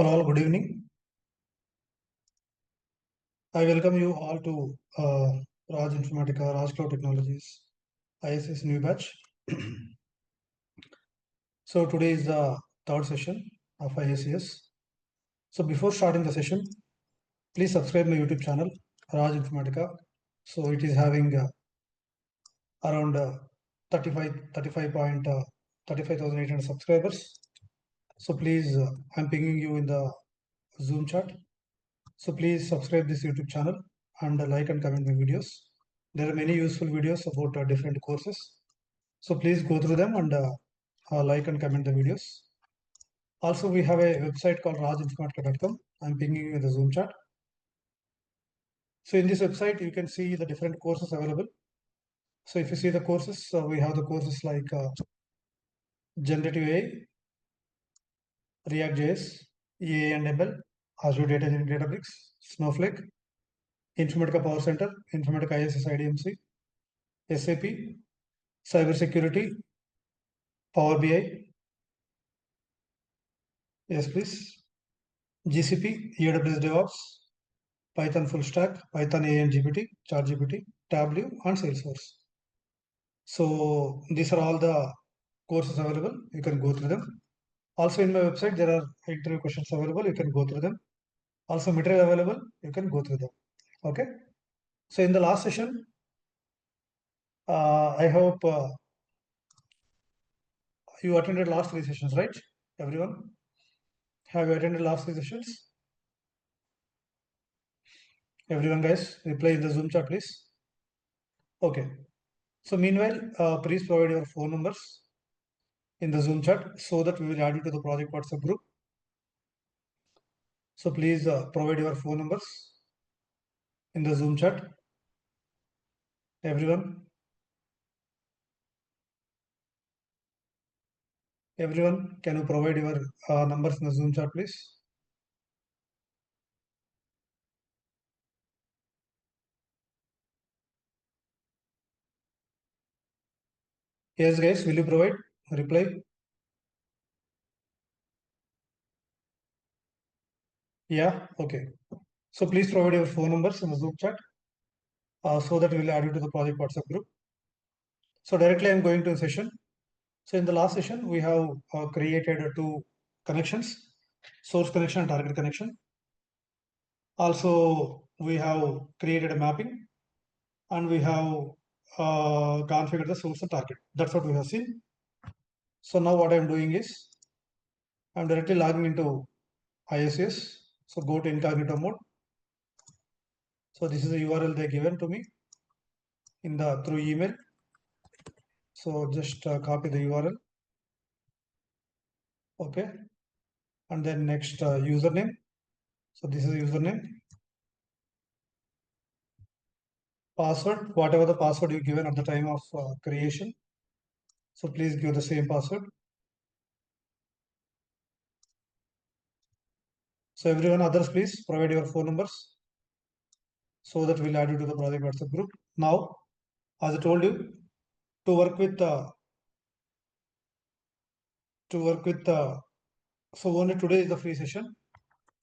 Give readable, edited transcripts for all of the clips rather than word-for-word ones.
Hello, all, good evening. I welcome you all to Raj Informatica, Raj Cloud Technologies, ISS new batch. So today is the third session of ISS. So before starting the session, please subscribe my YouTube channel, Raj Informatica. So it is having around 35,800 subscribers. So please, I'm pinging you in the Zoom chat. So please subscribe this YouTube channel and like and comment my videos. There are many useful videos about different courses. So please go through them and like and comment the videos. Also, we have a website called rajinformatica.com. I'm pinging you in the Zoom chat. So in this website, you can see the different courses available. So if you see the courses, we have the courses like Generative AI, React.js, EA and ML, Azure Data Engineering Databricks, Snowflake, Informatica PowerCenter, Informatica IICS-IDMC, SAP, Cybersecurity, Power BI, yes please, GCP, AWS DevOps, Python full stack, Python AI and GPT, ChatGPT, Tableau, and Salesforce. So these are all the courses available. You can go through them. Also in my website, there are interview questions available. You can go through them. Also material available. You can go through them. Okay. So in the last session, I hope you attended last three sessions, right? Everyone, have you attended last three sessions? Everyone, guys, reply in the Zoom chat, please. Okay. So meanwhile, please provide your phone numbers in the Zoom chat so that we will add you to the project WhatsApp group. So please provide your phone numbers in the Zoom chat. Everyone, can you provide your numbers in the Zoom chat, please? Yes, guys, will you provide reply? Yeah, okay. So please provide your phone numbers in the Zoom chat so that we will add you to the project WhatsApp group. So directly I'm going to the session. So in the last session, we have created two connections, source connection and target connection. Also, we have created a mapping and we have configured the source and target. That's what we have seen. So now what I'm doing is I'm directly logging into ISS. So go to incognito mode. So this is the URL they given to me in the through email. So just copy the URL. Okay. And then next username. So this is the username. Password, whatever the password you given at the time of creation. So please give the same password. So everyone others, please provide your phone numbers so that we'll add you to the project WhatsApp group. Now, as I told you, to work with so only today is the free session.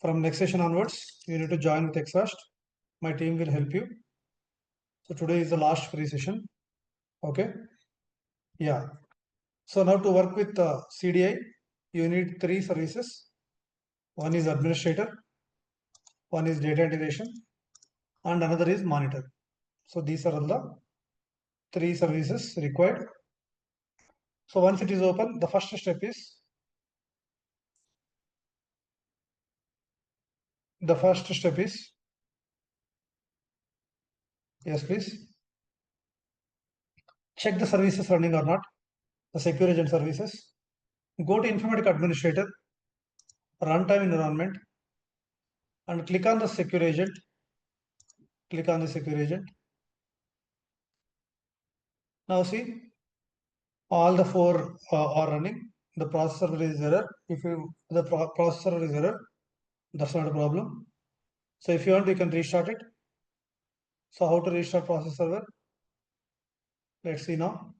From next session onwards, you need to join with Exast. My team will help you. So today is the last free session. Okay. Yeah. So now to work with CDI, you need three services. One is administrator, one is data integration, and another is monitor. So these are all the three services required. So once it is open, the first step is yes, please check the services running or not, the secure agent services. Go to Informatica Administrator, runtime environment, and click on the secure agent. Click on the secure agent. Now see, all the four are running. The processor is error. If the processor is error, that's not a problem. So if you want, you can restart it. So how to restart process server? Let's see now.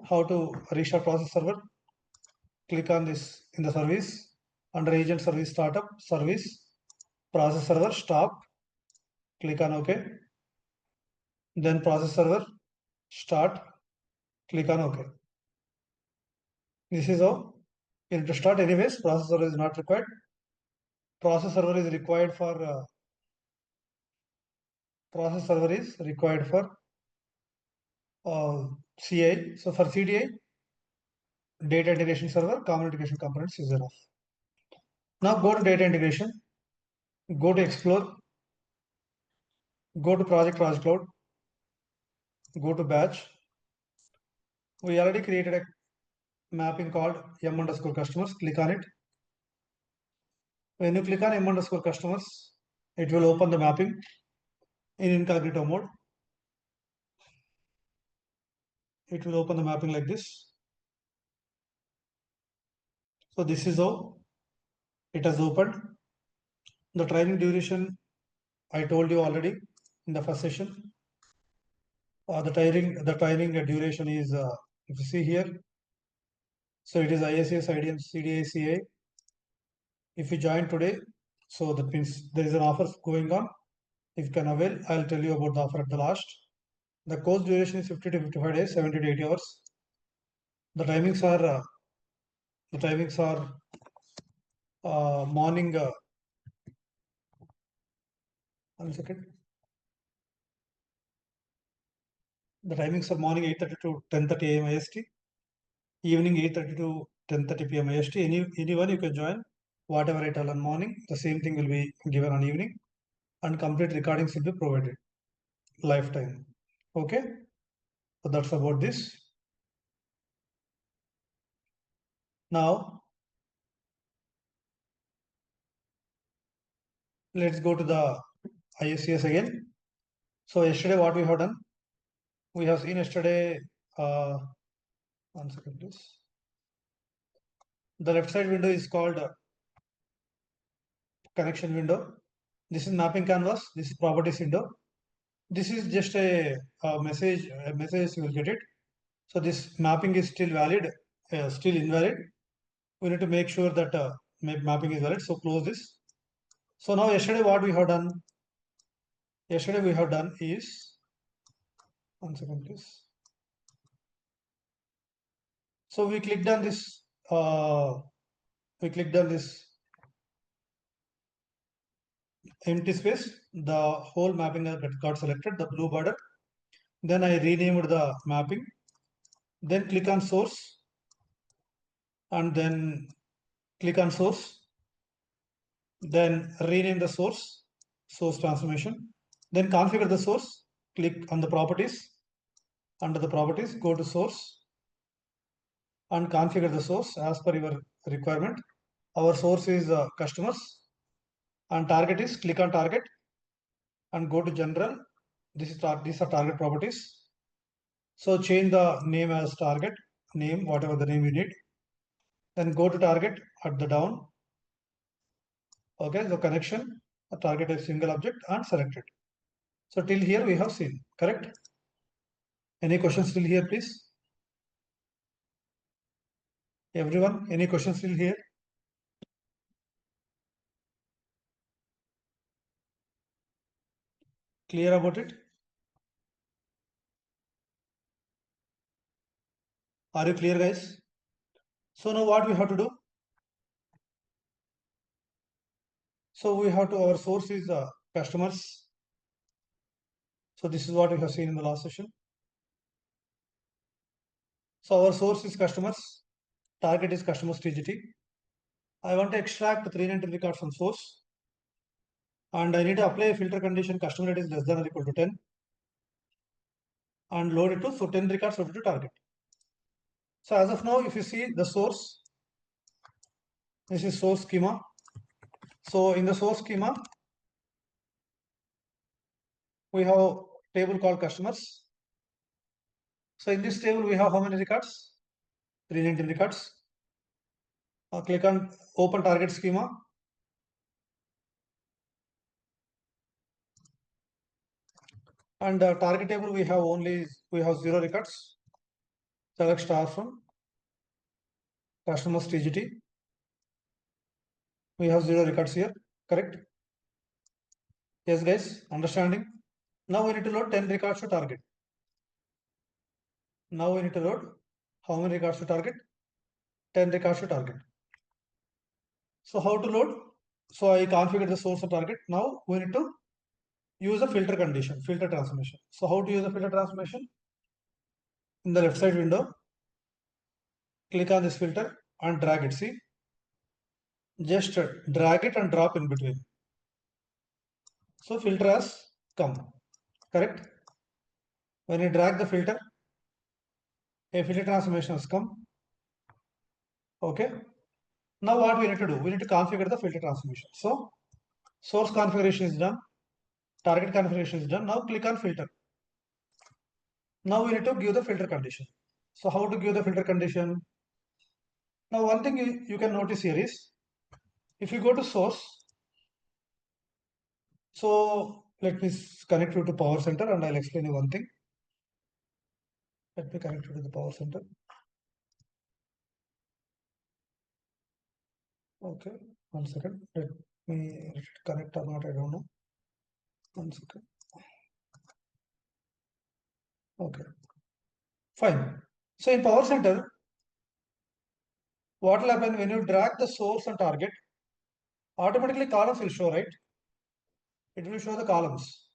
How to restart process server? Click on this in the service. Under agent service startup, service, process server, stop, click on OK. Then process server, start, click on OK. This is how you need to start. Anyways, process server is not required. Process server is required for CI. So for CDI, data integration server, common integration components is enough. Now go to data integration, go to explore, go to project cloud, go to batch. We already created a mapping called m underscore customers. Click on it. When you click on m underscore customers, it will open the mapping in incognito mode. It will open the mapping like this. So this is how it has opened. The training duration I told you already in the first session. The training duration is if you see here, so it is IICS-IDMC CDA. If you join today, so that means there is an offer going on. If you can avail, I'll tell you about the offer at the last. The course duration is 50 to 55 days, 70 to 80 hours. The timings are morning. 1 second. The timings are morning 8:30 to 10:30 a.m. IST, evening 8:30 to 10:30 p.m. IST. Anyone you can join. Whatever I tell on morning, the same thing will be given on evening, and complete recordings will be provided lifetime. Okay, so that's about this. Now let's go to the ISCS again. So yesterday what we have done, we have seen yesterday. 1 second, please. The left side window is called connection window. This is mapping canvas. This is properties window. This is just a message. A message you will get it. So this mapping is still valid, still invalid. We need to make sure that mapping is valid. So close this. So now yesterday what we have done? Yesterday we have done is 1 second, please. So we clicked on this. We clicked on this empty space. The whole mapping got selected. The blue border. Then I renamed the mapping. Then click on source, and then click on source. Then rename the source transformation. Then configure the source. Click on the properties. Under the properties, go to source and configure the source as per your requirement. Our source is customers, and target is, click on target and go to general. These are target properties. So change the name as target name, whatever the name you need. Then go to target at the down. Okay, so connection, a target a single object and select it. So till here we have seen, correct? Any questions till here, please? Everyone, any questions till here? Clear about it? Are you clear, guys? So now what we have to do? So we have to, our source is customers. So this is what we have seen in the last session. So our source is customers, target is customers TGT. I want to extract 390 records from source, and I need to apply a filter condition customer rate is less than or equal to 10, and load it to, so 10 records loaded to target. So as of now, if you see the source, this is source schema. So in the source schema, we have a table called customers. So in this table, we have how many records? 390 records. Click on open target schema. And target table, we have 0 records. Select star from customers TGT. We have 0 records here, correct? Yes, guys, understanding? Now we need to load 10 records to target. Now we need to load how many records to target? 10 records to target. So how to load? So I configured the source of target. Now we need to use a filter condition, filter transformation. So how to use the filter transformation? In the left side window, click on this filter and drag it. See, just drag it and drop in between. So filter has come, correct? When you drag the filter, a filter transformation has come. Okay. Now what we need to do? We need to configure the filter transformation. So source configuration is done, target configuration is done. Now click on filter. Now we need to give the filter condition. So how to give the filter condition? Now one thing you can notice here is, if you go to source, so let me connect you to PowerCenter and I'll explain you one thing. Let me connect you to the PowerCenter. Okay, 1 second. Let me connect or not, I don't know. 1 second. Okay, fine. So in PowerCenter, what will happen when you drag the source and target? Automatically columns will show, right? It will show the columns.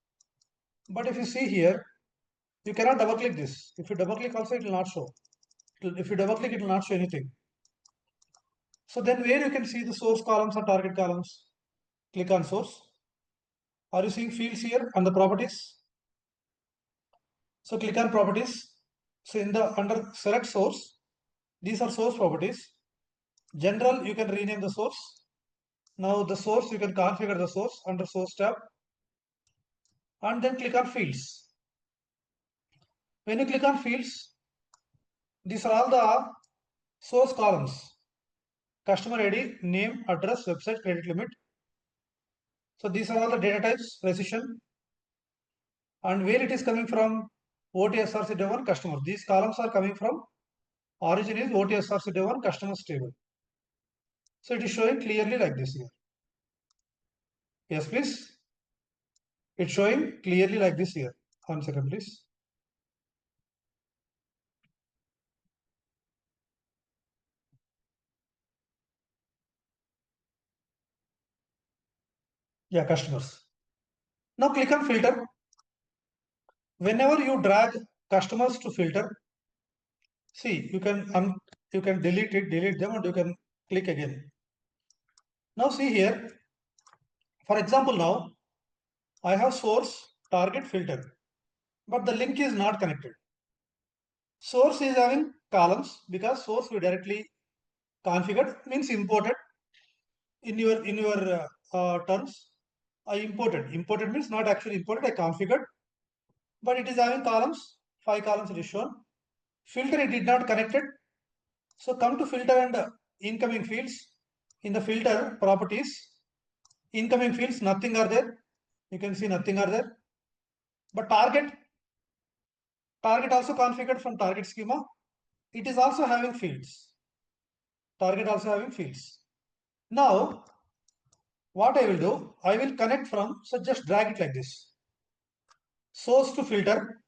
But if you see here, you cannot double click this. If you double click also, it will not show. If you double click, it will not show anything. So then where you can see the source columns or target columns? Click on source. Are you seeing fields here and the properties? So click on properties. So in the under select source, these are source properties. General, you can rename the source. Now the source, you can configure the source under source tab and then click on fields. When you click on fields, these are all the source columns. Customer ID, name, address, website, credit limit. So these are all the data types, precision, and where it is coming from, OTSRC-1 customer. These columns are coming from origin is OTSRC-1 customers table. So it is showing clearly like this here. Yes, please. It's showing clearly like this here. 1 second, please. Yeah, customers. Now click on filter. Whenever you drag customers to filter, see, you can delete them, and you can click again. Now see here, for example, now I have source, target, filter, but the link is not connected. Source is having columns because source we directly configured, means imported in your terms. I imported. Imported means not actually imported, I configured, but it is having columns, 5 columns it is shown. Filter, it did not connect it. So come to filter and incoming fields. In the filter properties, incoming fields, nothing are there. You can see nothing are there. But target also configured from target schema. It is also having fields. Target also having fields. Now, what I will do, I will connect from, so just drag it like this. Source to filter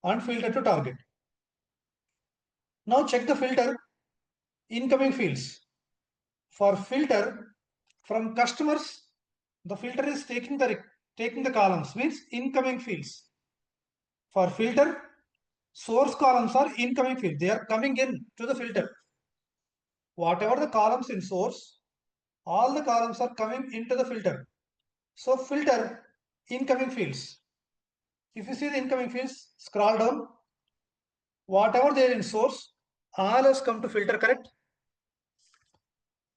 and filter to target. Now check the filter incoming fields. For filter from customers, the filter is taking the columns, means incoming fields. For filter, source columns are incoming fields. They are coming in to the filter. Whatever the columns in source, all the columns are coming into the filter. So filter incoming fields. If you see the incoming fields, scroll down. Whatever there in source, all has come to filter, correct?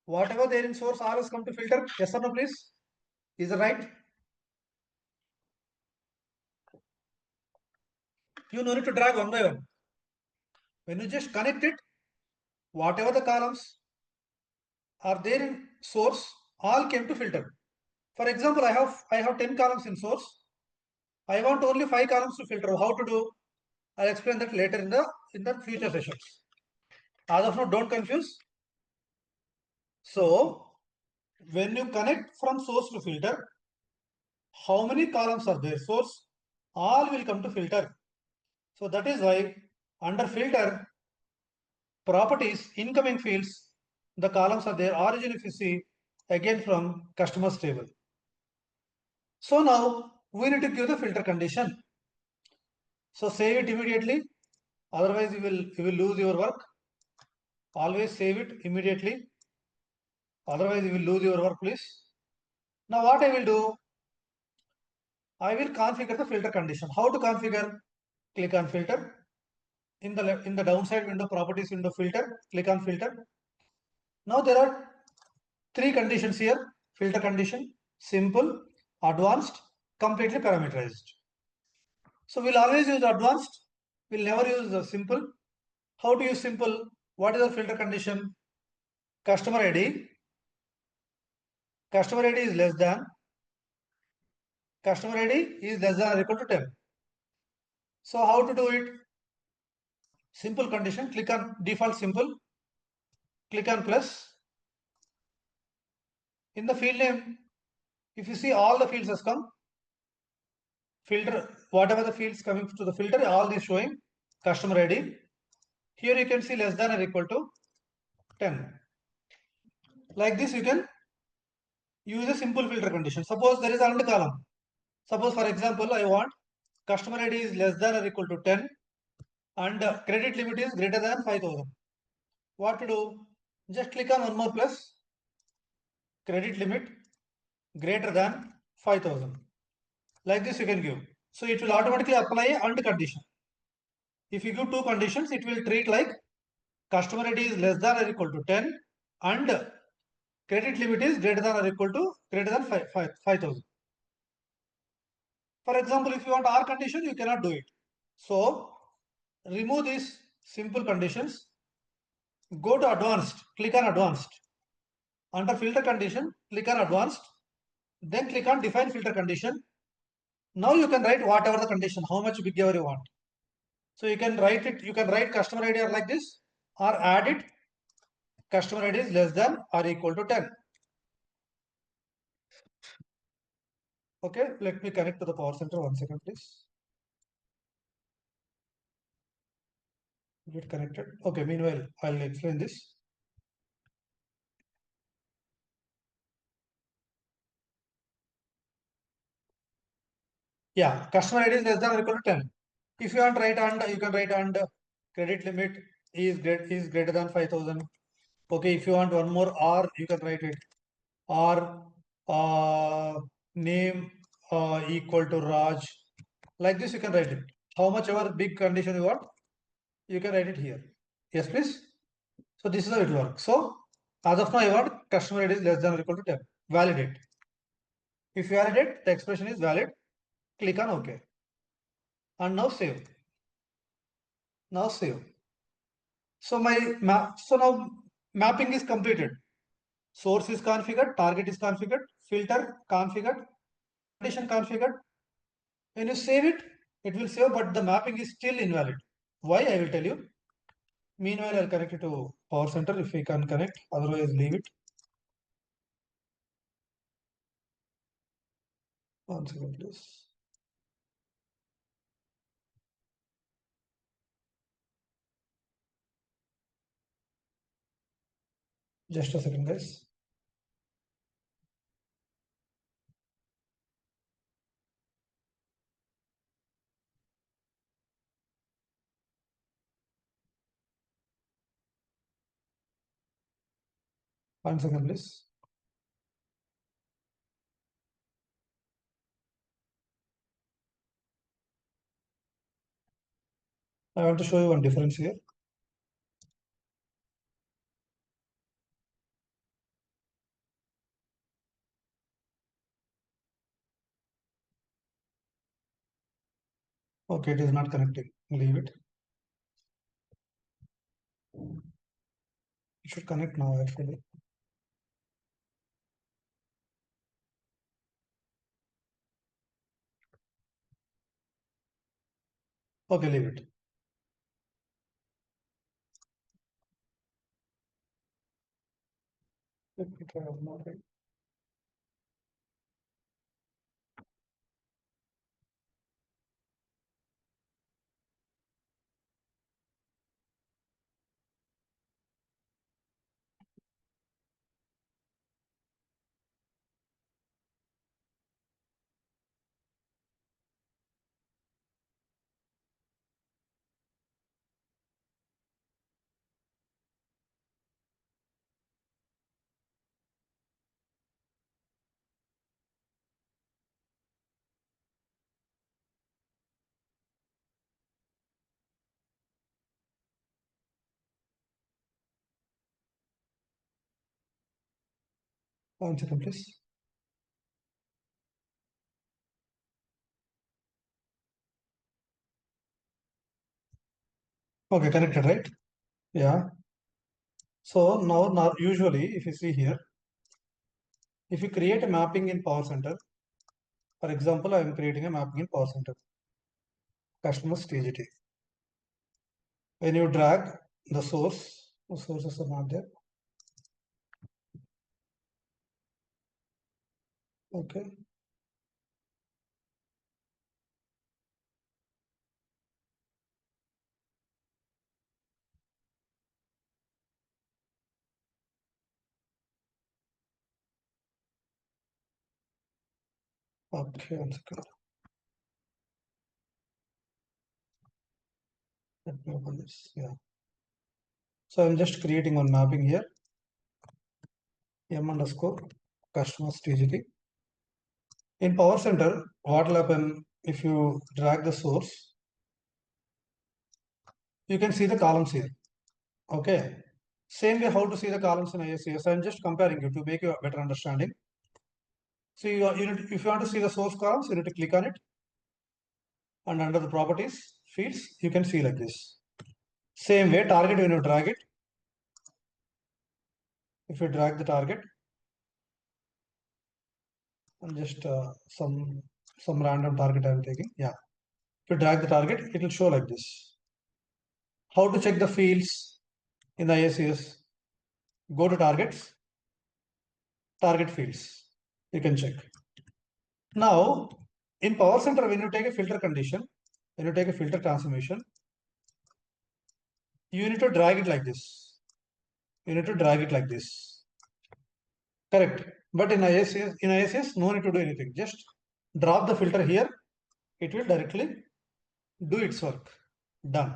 Whatever there in source, all has come to filter. Yes or no, please? Is it right? You no need to drag one by one. When you just connect it, whatever the columns are there in source, all came to filter. For example, I have 10 columns in source. I want only 5 columns to filter. How to do? I'll explain that later in the future sessions. As of now, don't confuse. So when you connect from source to filter, how many columns are there? Source, all will come to filter. So that is why under filter, properties, incoming fields, the columns are there. Origin if you see, again from customers table. So now we need to give the filter condition. So save it immediately. Otherwise you will lose your work. Always save it immediately. Otherwise you will lose your work, please. Now what I will do, I will configure the filter condition. How to configure? Click on filter. In the downside window, properties window, filter. Click on filter. Now there are three conditions here. Filter condition, simple, advanced, completely parameterized. So we'll always use advanced. We'll never use the simple. How to use simple? What is the filter condition? Customer ID. Customer ID is less than. Customer ID is less than or equal to 10. So how to do it? Simple condition. Click on default simple. Click on plus. In the field name, if you see all the fields has come, filter, whatever the fields coming to the filter, all is showing customer ID. Here you can see less than or equal to 10. Like this, you can use a simple filter condition. Suppose there is another column. Suppose for example, I want customer ID is less than or equal to 10 and credit limit is greater than 5,000. What to do? Just click on one more plus, credit limit greater than 5,000. Like this you can give. So it will automatically apply a AND condition. If you give two conditions, it will treat like customer ID is less than or equal to 10 and credit limit is greater than or equal to greater than 5,000. For example, if you want R condition, you cannot do it. So remove these simple conditions. Go to advanced, click on advanced. Under filter condition, click on advanced. Then click on define filter condition. Now you can write whatever the condition, how much big ever you want. So you can write it, you can write customer ID like this or add it customer ID is less than or equal to 10. Okay, let me connect to the PowerCenter. 1 second, please. Get connected. Okay, meanwhile, I'll explain this. Yeah, customer ID is less than or equal to 10. If you want write and you can write and credit limit is greater than 5,000. Okay, if you want one more or you can write it or name equal to Raj. Like this you can write it. How much ever big condition you want, you can write it here. Yes, please. So this is how it works. So as of now, I want customer ID is less than or equal to 10. Validate. If you validate, the expression is valid. Click on OK. And now save. Now save. So now mapping is completed. Source is configured, target is configured, filter configured, condition configured. When you save it, it will save, but the mapping is still invalid. Why? I will tell you. Meanwhile, I'll connect it to PowerCenter if we can connect. Otherwise, leave it. 1 second, please. Just a second, guys. One second, please. I want to show you one difference here. Okay, it is not connecting. Leave it. It should connect now, actually. Okay, leave it. Let me try one more time. 1 second, please. Okay, connected, right? Yeah. So now usually, if you see here, if you create a mapping in PowerCenter, for example, I am creating a mapping in PowerCenter, customers TGT. When you drag the source, the sources are not there. Okay. Okay, 1 second. Let me open this. Yeah. So I'm just creating one mapping here. M underscore customers TGT. In PowerCenter, what will happen if you drag the source? You can see the columns here. Okay. Same way how to see the columns in IICS. I'm just comparing you to make you a better understanding. So if you want to see the source columns, you need to click on it. And under the properties, fields, you can see like this. Same way, target when you drag it. If you drag the target, and just some random target I'm taking. Yeah. If you drag the target, it will show like this. How to check the fields in the IICS? Go to targets, target fields. You can check. Now, in PowerCenter, when you take a filter condition, when you take a filter transformation, you need to drag it like this. You need to drag it like this. Correct. But in IICS, no need to do anything. Just drop the filter here. It will directly do its work. Done.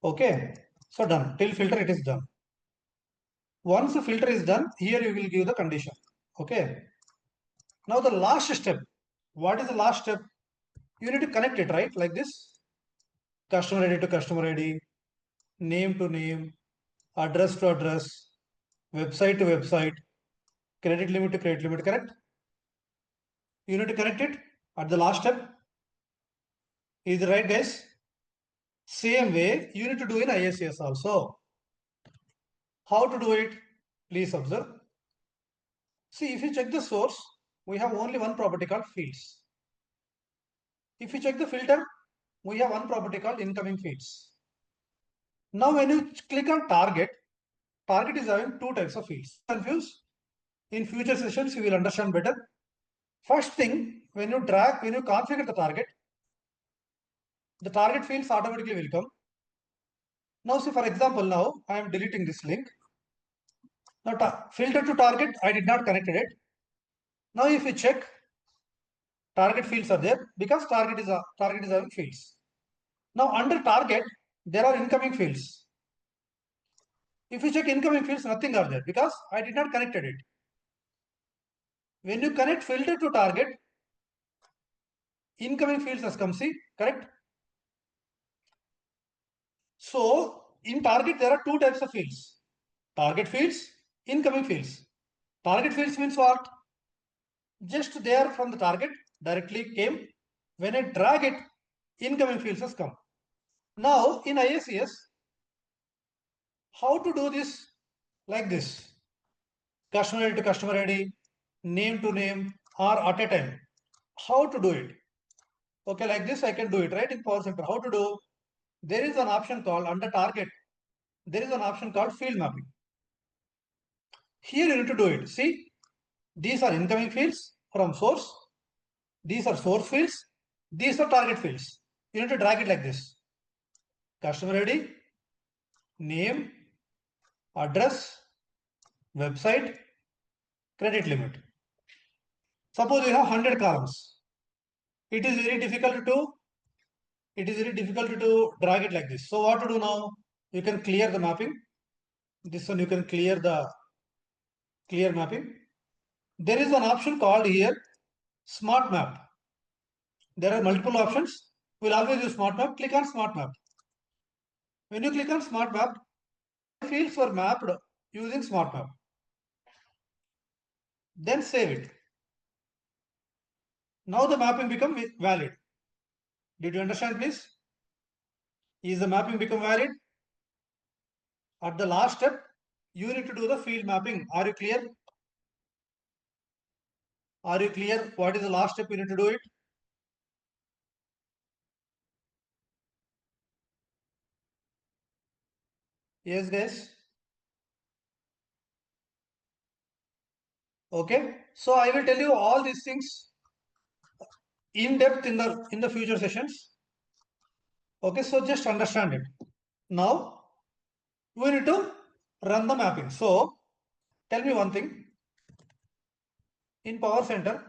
Okay. So done. Till filter, it is done. Once the filter is done, here you will give the condition. Okay. Now the last step. What is the last step? You need to connect it, right? Like this. Customer ID to customer ID, name to name, address to address, website to website, credit limit to credit limit, correct? You need to connect it at the last step. Is it right, guys? Same way, you need to do in IICS also. How to do it? Please observe. See, if you check the source, we have only one property called fields. If you check the filter, we have one property called incoming fields. Now, when you click on target, target is having two types of fields. Confused? In future sessions, you will understand better. First thing, when you configure the target fields automatically will come. Now, see, for example, now I am deleting this link. Now, filter to target, I did not connect it. Now, if you check, target fields are there because target is having fields. Now, under target, there are incoming fields. If you check incoming fields, nothing are there because I did not connected it. When you connect filter to target, incoming fields has come, see, correct? So, in target, there are two types of fields. Target fields, incoming fields. Target fields means what? Just there from the target, directly came. When I drag it, incoming fields has come. Now, in IICS, how to do this? Like this. Customer ID to customer ID, name to name, or at a time. How to do it? Okay, like this I can do it, right? In PowerCenter. How to do? There is an option called under target. There is an option called field mapping. Here you need to do it. See, these are incoming fields from source. These are source fields. These are target fields. You need to drag it like this. Customer ID, name, address, website, credit limit. Suppose you have 100 columns. It is very difficult to drag it like this. So what to do now? You can clear the mapping. This one you can clear the clear mapping. There is an option called here smart map. There are multiple options. We'll always use smart map. Click on smart map. When you click on smart map, fields were mapped using smart map. then save it. Now the mapping become valid. Did you understand, please? Is the mapping become valid? At the last step, you need to do the field mapping. Are you clear? Are you clear? What is the last step you need to do it? Yes, guys. Okay. So I will tell you all these things in depth in the future sessions. Okay. So just understand it. Now we need to run the mapping. So tell me one thing. In PowerCenter,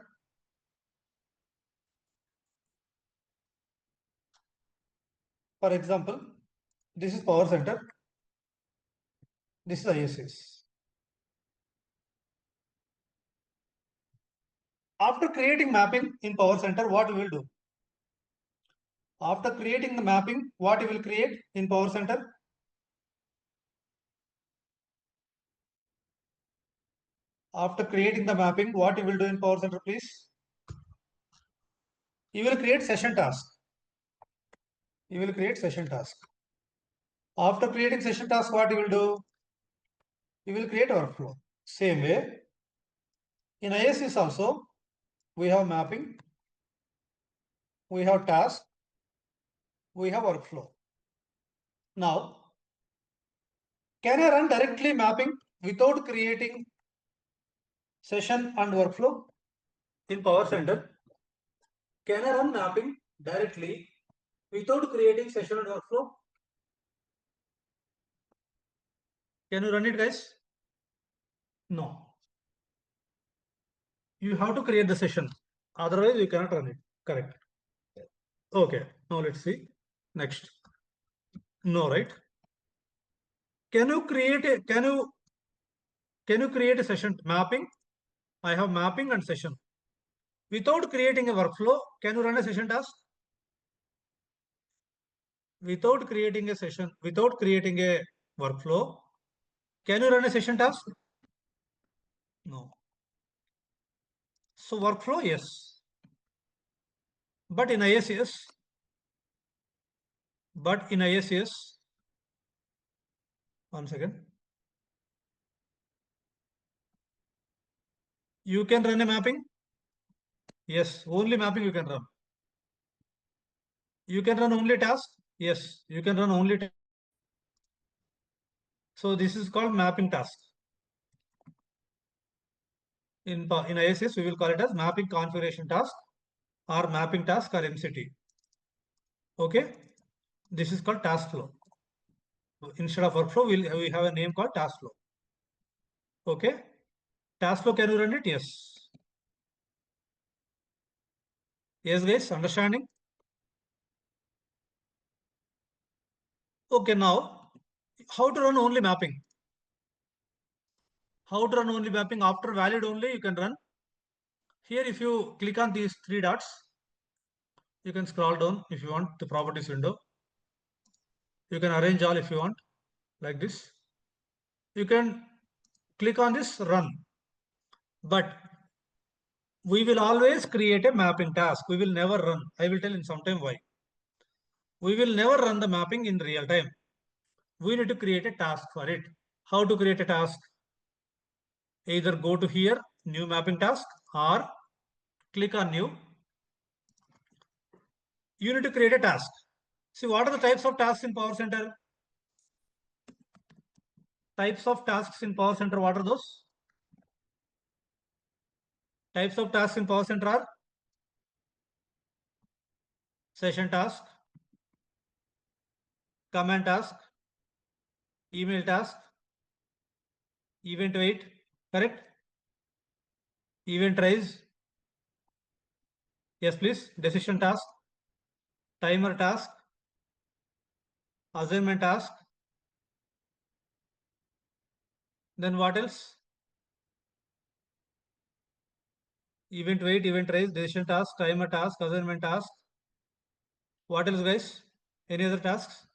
for example, this is PowerCenter. This is IICS. After creating mapping in PowerCenter, what we will do? After creating the mapping, what you will create in PowerCenter? After creating the mapping, what you will do in PowerCenter, please? You will create session task. You will create session task. After creating session task, what you will do? You will create workflow. Same way, in ISS also, we have mapping, we have task, we have workflow. Now, can I run directly mapping without creating session and workflow in PowerCenter? Can I run mapping directly without creating session and workflow? Can you run it, guys? No. You have to create the session. Otherwise, you cannot run it. Correct. Okay. Now let's see. Next. No, right? Can you create a session mapping? I have mapping and session. Without creating a workflow, can you run a session task? Without creating a session, without creating a workflow, can you run a session task? No. So workflow, yes. But in ISS, one second, you can run a mapping. Yes, only mapping you can run. You can run only task. Yes, you can run only task. So this is called mapping task. In ISS, we will call it as mapping configuration task or mapping task or MCT. Okay, this is called task flow. Instead of workflow, we have a name called task flow. Okay, task flow, can you run it? Yes. Yes, guys, understanding? Okay, now how to run only mapping? How to run only mapping? After valid only you can run. Here, if you click on these three dots, you can scroll down if you want the properties window. You can arrange all if you want, like this. You can click on this run. But we will always create a mapping task. We will never run. I will tell in some time why. We will never run the mapping in real time. We need to create a task for it. How to create a task? Either go to here, new mapping task, or click on new. You need to create a task. See, what are the types of tasks in PowerCenter? Types of tasks in PowerCenter, what are those? Types of tasks in PowerCenter are session task, command task, email task, event wait, correct? Event rise, yes please, decision task, timer task, assignment task, then what else? Event wait, event rise, decision task, timer task, assignment task. What else, guys? Any other tasks?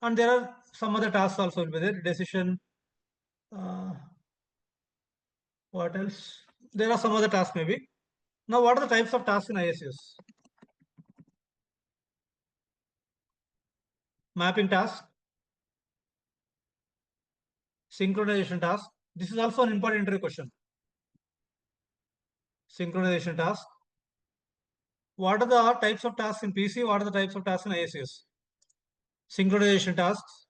And there are some other tasks also will be there. Decision. What else? There are some other tasks maybe. Now, what are the types of tasks in IICS? Mapping task, synchronization task. This is also an important interview question. Synchronization task. What are the types of tasks in PC? What are the types of tasks in IICS? Synchronization tasks.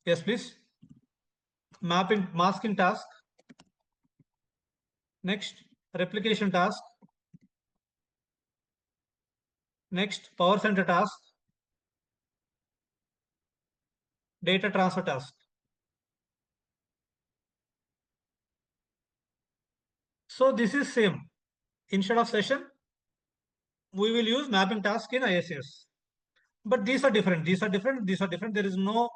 Yes, please. Mapping, masking task. Next, replication task. Next, PowerCenter task. Data transfer task. So this is same. Instead of session, we will use mapping task in IICS. But these are different. These are different. These are different. There is no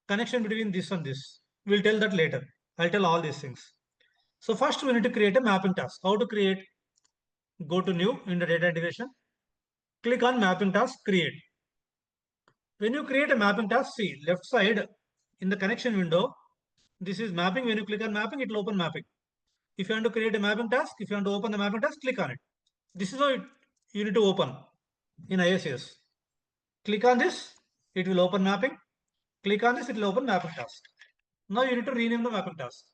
connection between this and this. We'll tell that later. I'll tell all these things. So first we need to create a mapping task. How to create? Go to new in the data integration. Click on mapping task, create. When you create a mapping task, see left side in the connection window, this is mapping. When you click on mapping, it will open mapping. If you want to create a mapping task, if you want to open the mapping task, click on it. This is how you need to open in IICS. Click on this, it will open mapping. Click on this, it will open mapping task. Now you need to rename the mapping task.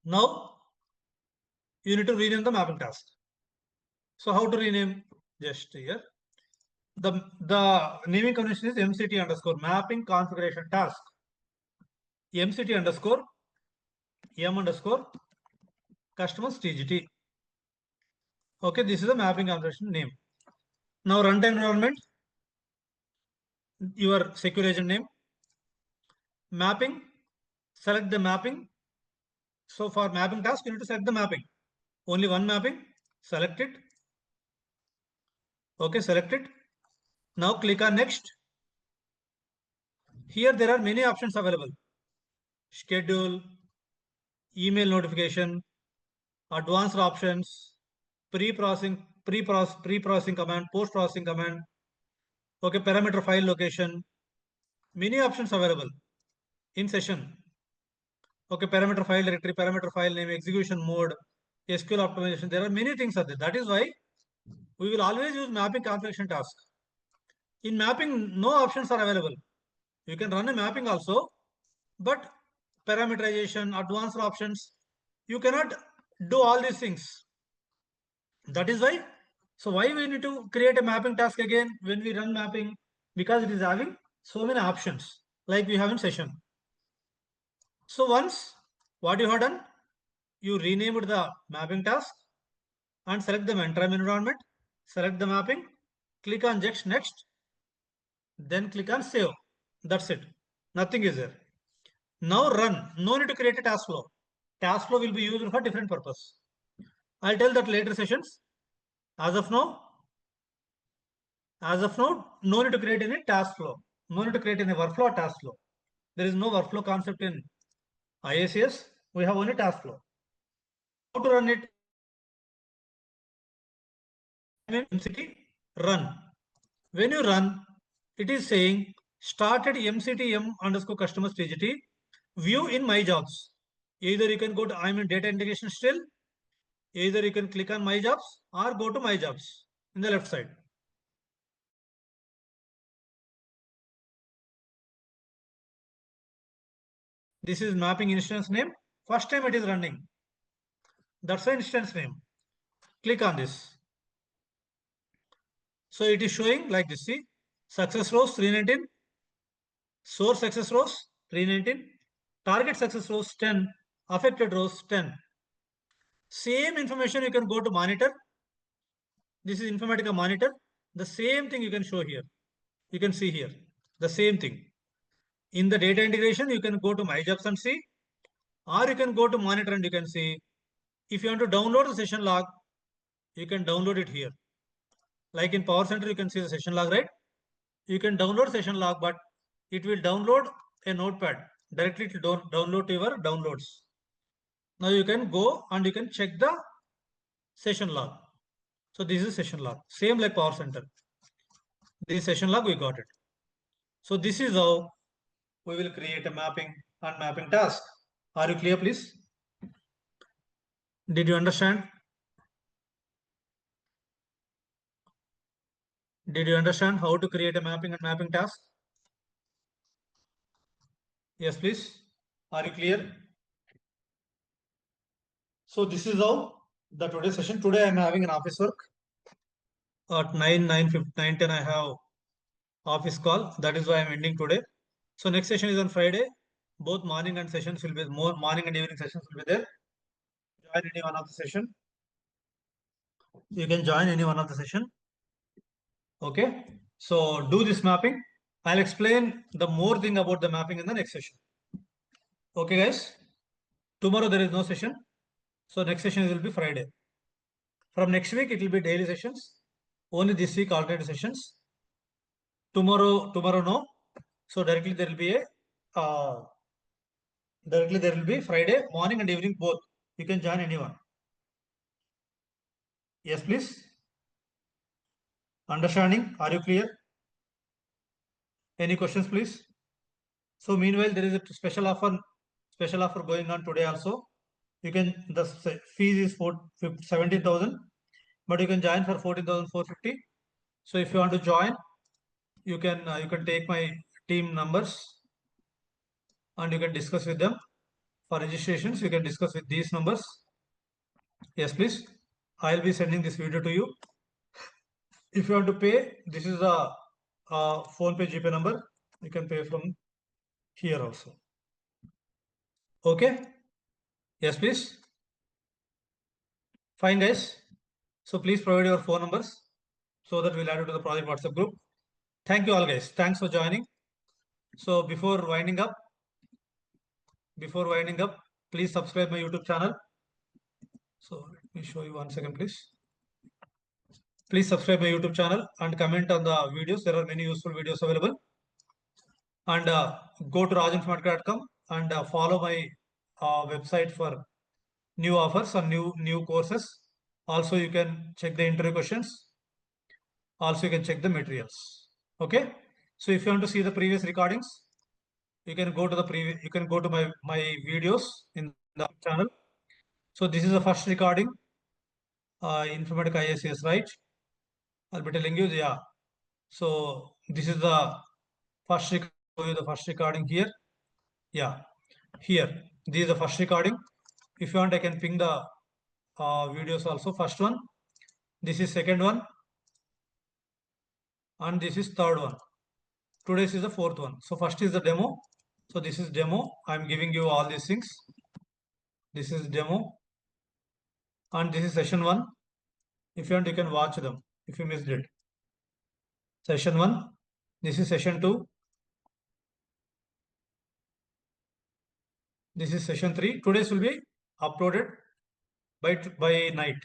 Now you need to rename the mapping task. So how to rename? Just here. The naming convention is MCT underscore mapping configuration task. MCT underscore M underscore customers TGT. Okay, this is the mapping configuration name. Now runtime environment, your secure agent name, mapping, select the mapping. So for mapping task, you need to select the mapping. Only one mapping, select it. Okay, select it. Now click on next. Here there are many options available. Schedule, email notification, advanced options, pre-processing command, post-processing command. Okay, parameter file location. Many options available in session. Okay, parameter file directory, parameter file name, execution mode, SQL optimization. There are many things are there. That is why we will always use mapping configuration task. In mapping, no options are available. You can run a mapping also, but parameterization, advanced options, you cannot do all these things. That is why. So why we need to create a mapping task again when we run mapping? Because it is having so many options like we have in session. So once what you have done, you renamed the mapping task and select the runtime environment, select the mapping, click on next, then click on save. That's it. Nothing is there. Now run. No need to create a task flow. Task flow will be used for different purpose. I'll tell that later sessions. As of now, no need to create any task flow. No need to create any workflow or task flow. There is no workflow concept in IICS. We have only task flow. How to run it? MCT run. When you run, it is saying started MCTM underscore customers TGT view in my jobs. Either you can go to I'm in data integration still. Either you can click on my jobs or go to my jobs in the left side. This is mapping instance name. First time it is running. That's the instance name. Click on this. So it is showing like this. See, success rows 319, source success rows 319, target success rows 10, affected rows 10. Same information you can go to monitor. This is Informatica monitor. The same thing you can show here. You can see here the same thing. In the data integration, you can go to my jobs and see, or you can go to monitor and you can see. If you want to download the session log, you can download it here. Like in PowerCenter, you can see the session log, right? You can download session log, but it will download a notepad directly to download to your downloads. Now you can go and you can check the session log. So this is session log, same like PowerCenter. This session log we got it. So this is how we will create a mapping and mapping task. Are you clear, please? Did you understand? Did you understand how to create a mapping and mapping task? Yes, please. Are you clear? So this is how the today's session. Today I am having an office work. At 9:10 I have office call. That is why I am ending today. So next session is on Friday. Both morning and sessions will be more morning and evening sessions will be there. Join any one of the session. You can join any one of the session. Okay. So do this mapping. I'll explain the more thing about the mapping in the next session. Okay, guys. Tomorrow there is no session. So next session will be Friday. From next week it will be daily sessions. Only this week alternate sessions. Tomorrow no. So directly there will be Friday morning and evening both. You can join anyone. Yes, please. Understanding? Are you clear? Any questions, please? So meanwhile, there is a special offer going on today also. You can the fees is 17,000, but you can join for 14,450. So if you want to join, you can take my team numbers and you can discuss with them. For registrations, you can discuss with these numbers. Yes, please. I'll be sending this video to you. If you want to pay, this is the phone pay GPay number. You can pay from here also. Okay. Yes, please. Fine, guys. So please provide your phone numbers so that we'll add it to the project WhatsApp group. Thank you all, guys. Thanks for joining. So before winding up, please subscribe my YouTube channel. So let me show you 1 second, please. Please subscribe my YouTube channel and comment on the videos. There are many useful videos available. And go to rajinformatica.com and follow my website for new offers and new courses. Also, you can check the interview questions. Also, you can check the materials. Okay. So if you want to see the previous recordings, you can go to my videos in the channel. So this is the first recording, Informatica IICS, right? I'll be telling you, yeah. So this is the first recording here. Yeah, here. This is the first recording. If you want, I can ping the videos also. First one. This is second one. And this is third one. Today's is the fourth one. So first is the demo. So this is demo. I'm giving you all these things. This is demo. And this is session 1. If you want, you can watch them if you missed it. Session 1. This is session 2. This is session 3. Today's will be uploaded by night.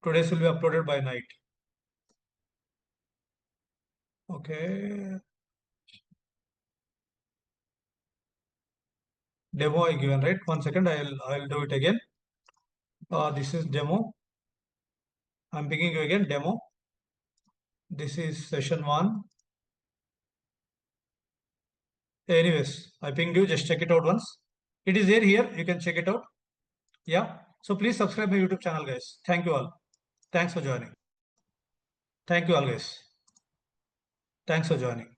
Today's will be uploaded by night. Okay. Demo I given, right? 1 second. I'll do it again. This is demo. I'm picking you again. Demo. This is session 1. Anyways, I pinged you. Just check it out once. It is there here. You can check it out. Yeah. So please subscribe my YouTube channel, guys. Thank you all. Thanks for joining. Thank you all, guys. Thanks for joining.